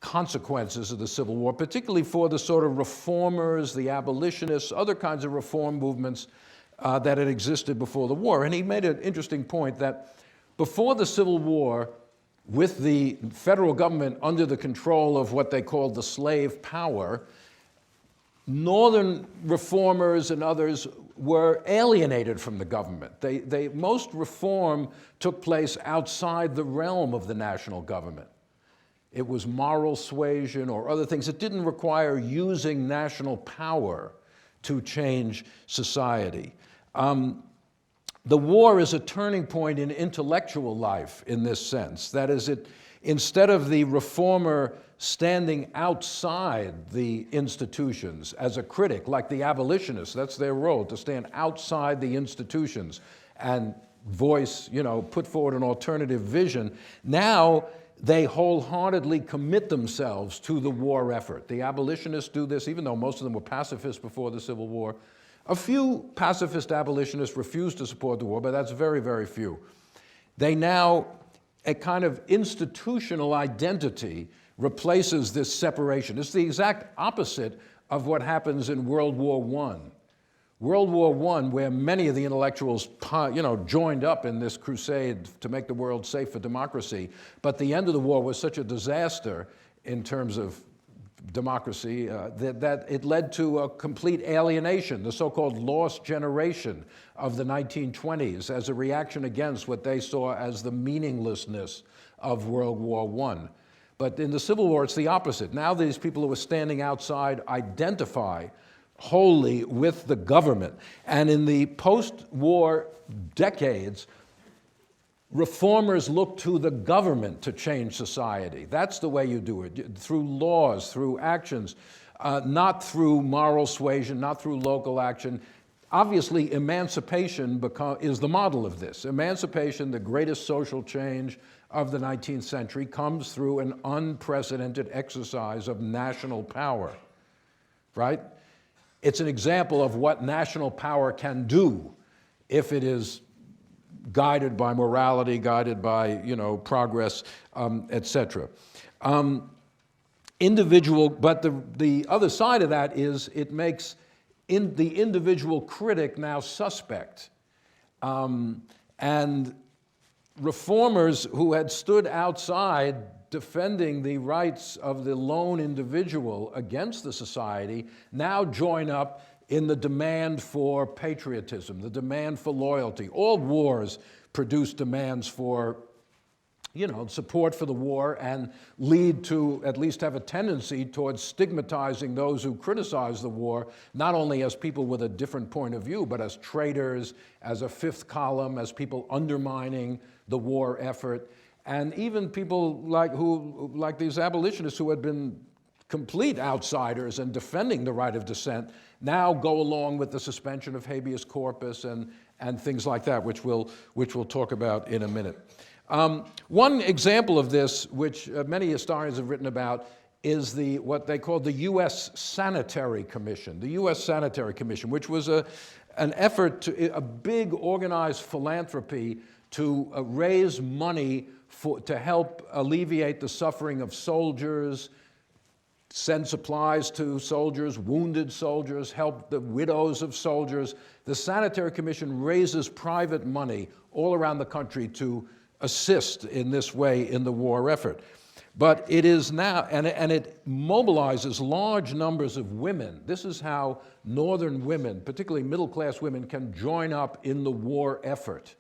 consequences of the Civil War, particularly for the sort of reformers, the abolitionists, other kinds of reform movements that had existed before the war. And he made an interesting point that before the Civil War, with the federal government under the control of what they called the slave power, Northern reformers and others were alienated from the government. Most reform took place outside the realm of the national government. It was moral suasion or other things. It didn't require using national power to change society. The war is a turning point in intellectual life in this sense. That is, instead of the reformer standing outside the institutions as a critic, like the abolitionists, that's their role, to stand outside the institutions and voice, put forward an alternative vision. Now they wholeheartedly commit themselves to the war effort. The abolitionists do this, even though most of them were pacifists before the Civil War. A few pacifist abolitionists refused to support the war, but that's very, very few. They now, a kind of institutional identity replaces this separation. It's the exact opposite of what happens in World War I. World War I, where many of the intellectuals joined up in this crusade to make the world safe for democracy, but the end of the war was such a disaster in terms of democracy that it led to a complete alienation, the so-called lost generation of the 1920s, as a reaction against what they saw as the meaninglessness of World War I. But in the Civil War, it's the opposite. Now these people who are standing outside identify wholly with the government. And in the post-war decades, reformers look to the government to change society. That's the way you do it, through laws, through actions, not through moral suasion, not through local action. Obviously, emancipation is the model of this. Emancipation, the greatest social change of the 19th century, comes through an unprecedented exercise of national power, right? It's an example of what national power can do if it is guided by morality, guided by progress, etc. But the other side of that is it makes the individual critic now suspect. And reformers who had stood outside defending the rights of the lone individual against the society now join up in the demand for patriotism, the demand for loyalty. All wars produce demands for, support for the war and lead to, at least have a tendency towards stigmatizing those who criticize the war, not only as people with a different point of view, but as traitors, as a fifth column, as people undermining the war effort. And even people like these abolitionists who had been complete outsiders and defending the right of dissent now go along with the suspension of habeas corpus and things like that, which we'll talk about in a minute. One example of this, which many historians have written about, is what they call the U.S. Sanitary Commission. The U.S. Sanitary Commission, which was an effort a big organized philanthropy to raise money to help alleviate the suffering of soldiers, send supplies to soldiers, wounded soldiers, help the widows of soldiers. The Sanitary Commission raises private money all around the country to assist in this way in the war effort. But it is now, and it mobilizes large numbers of women. This is how Northern women, particularly middle-class women, can join up in the war effort.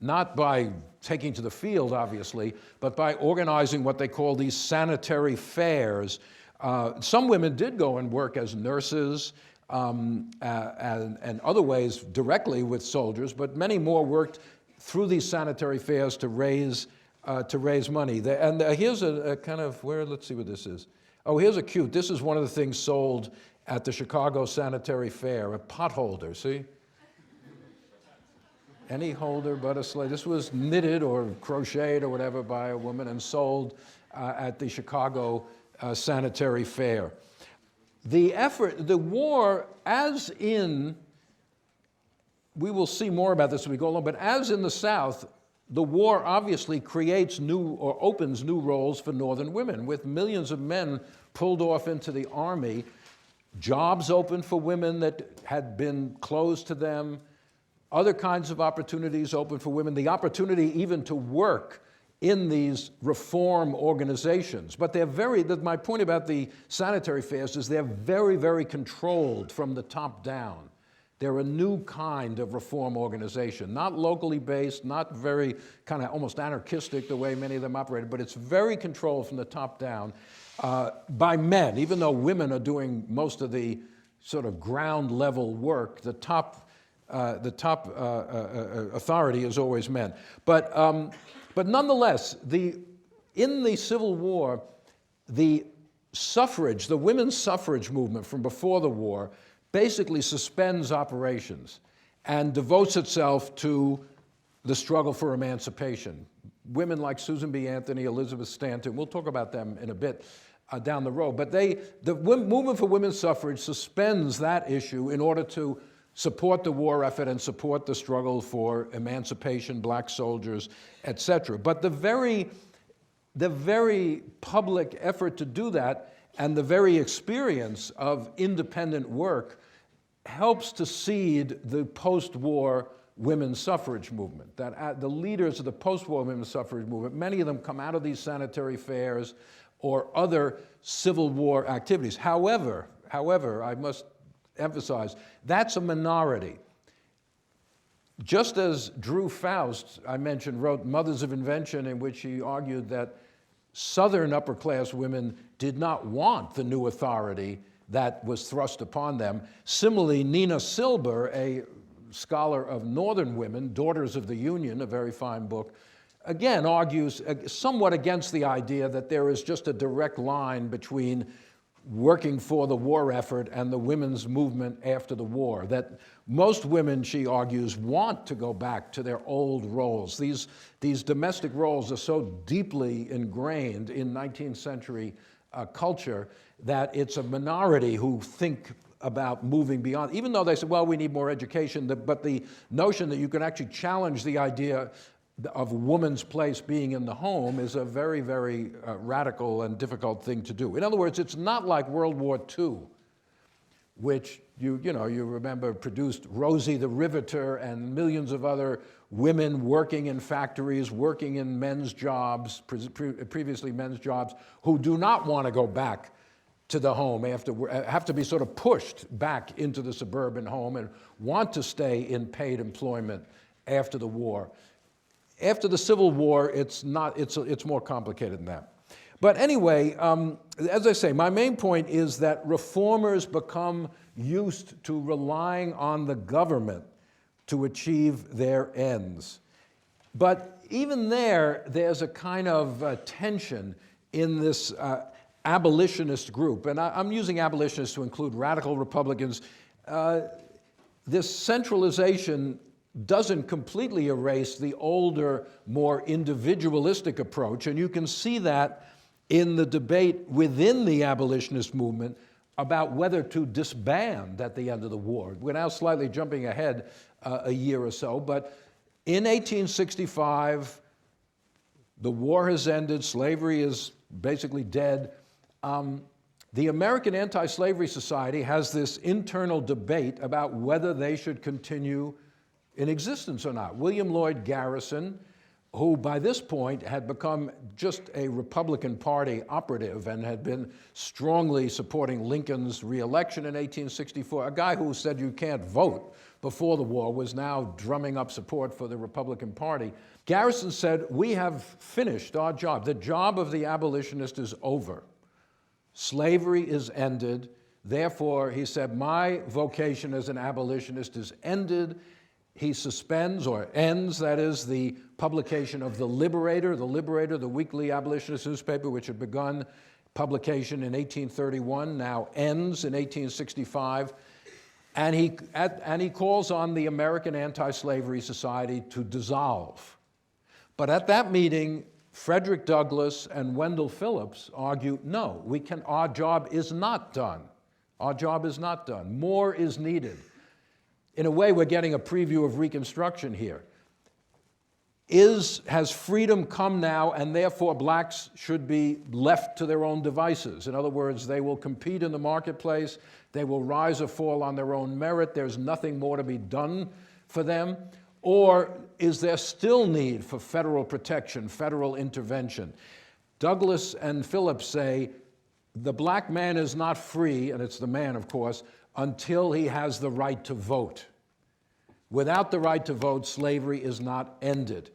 Not by taking to the field, obviously, but by organizing what they call these sanitary fairs. Some women did go and work as nurses and other ways directly with soldiers, but many more worked through these sanitary fairs to raise money. Here's a kind of, let's see what this is. Oh, here's a cute, this is one of the things sold at the Chicago Sanitary Fair, a pot holder, see? Any holder but a slave. This was knitted or crocheted or whatever by a woman and sold at the Chicago Sanitary Fair. The war, we will see more about this as we go along, but as in the South, the war obviously creates new or opens new roles for Northern women, with millions of men pulled off into the army, jobs open for women that had been closed to them, other kinds of opportunities open for women, the opportunity even to work in these reform organizations. But my point about the sanitary fairs is they're very, very controlled from the top down. They're a new kind of reform organization, not locally based, not very kind of almost anarchistic the way many of them operated, but it's very controlled from the top down by men. Even though women are doing most of the sort of ground level work, the top authority is always men. But nonetheless, in the Civil War, the suffrage, the women's suffrage movement from before the war, basically suspends operations and devotes itself to the struggle for emancipation. Women like Susan B. Anthony, Elizabeth Stanton, we'll talk about them in a bit down the road, but the movement for women's suffrage suspends that issue in order to support the war effort and support the struggle for emancipation, black soldiers, etc. But the very public effort to do that and the very experience of independent work helps to seed the post-war women's suffrage movement. That the leaders of the post-war women's suffrage movement, many of them come out of these sanitary fairs or other Civil War activities. However, I must emphasize, that's a minority. Just as Drew Faust, I mentioned, wrote Mothers of Invention, in which he argued that Southern upper-class women did not want the new authority that was thrust upon them. Similarly, Nina Silber, a scholar of Northern women, Daughters of the Union, a very fine book, again argues somewhat against the idea that there is just a direct line between working for the war effort and the women's movement after the war, that most women, she argues, want to go back to their old roles. These domestic roles are so deeply ingrained in 19th century culture that it's a minority who think about moving beyond, even though they say, well, we need more education, but the notion that you can actually challenge the idea of a woman's place being in the home is a very, very radical and difficult thing to do. In other words, it's not like World War II, which you remember produced Rosie the Riveter and millions of other women working in factories, working in men's jobs, previously men's jobs, who do not want to go back to the home have to be sort of pushed back into the suburban home and want to stay in paid employment after the war. After the Civil War, it's more complicated than that. But anyway, as I say, my main point is that reformers become used to relying on the government to achieve their ends. But even there's a kind of tension in this abolitionist group. And I'm using abolitionists to include radical Republicans. This centralization doesn't completely erase the older, more individualistic approach, and you can see that in the debate within the abolitionist movement about whether to disband at the end of the war. We're now slightly jumping ahead a year or so, but in 1865, the war has ended, slavery is basically dead. The American Anti-Slavery Society has this internal debate about whether they should continue in existence or not. William Lloyd Garrison, who by this point had become just a Republican Party operative and had been strongly supporting Lincoln's re-election in 1864, a guy who said you can't vote before the war, was now drumming up support for the Republican Party. Garrison said, we have finished our job. The job of the abolitionist is over. Slavery is ended. Therefore, he said, my vocation as an abolitionist is ended. He suspends or ends, that is, the publication of The Liberator, the weekly abolitionist newspaper, which had begun publication in 1831, now ends in 1865. And he calls on the American Anti-Slavery Society to dissolve. But at that meeting, Frederick Douglass and Wendell Phillips argue, no, our job is not done. Our job is not done. More is needed. In a way, we're getting a preview of Reconstruction here. Has freedom come now, and therefore blacks should be left to their own devices? In other words, they will compete in the marketplace, they will rise or fall on their own merit, there's nothing more to be done for them? Or is there still need for federal protection, federal intervention? Douglas and Phillips say the black man is not free, and it's the man, of course, until he has the right to vote. Without the right to vote, slavery is not ended.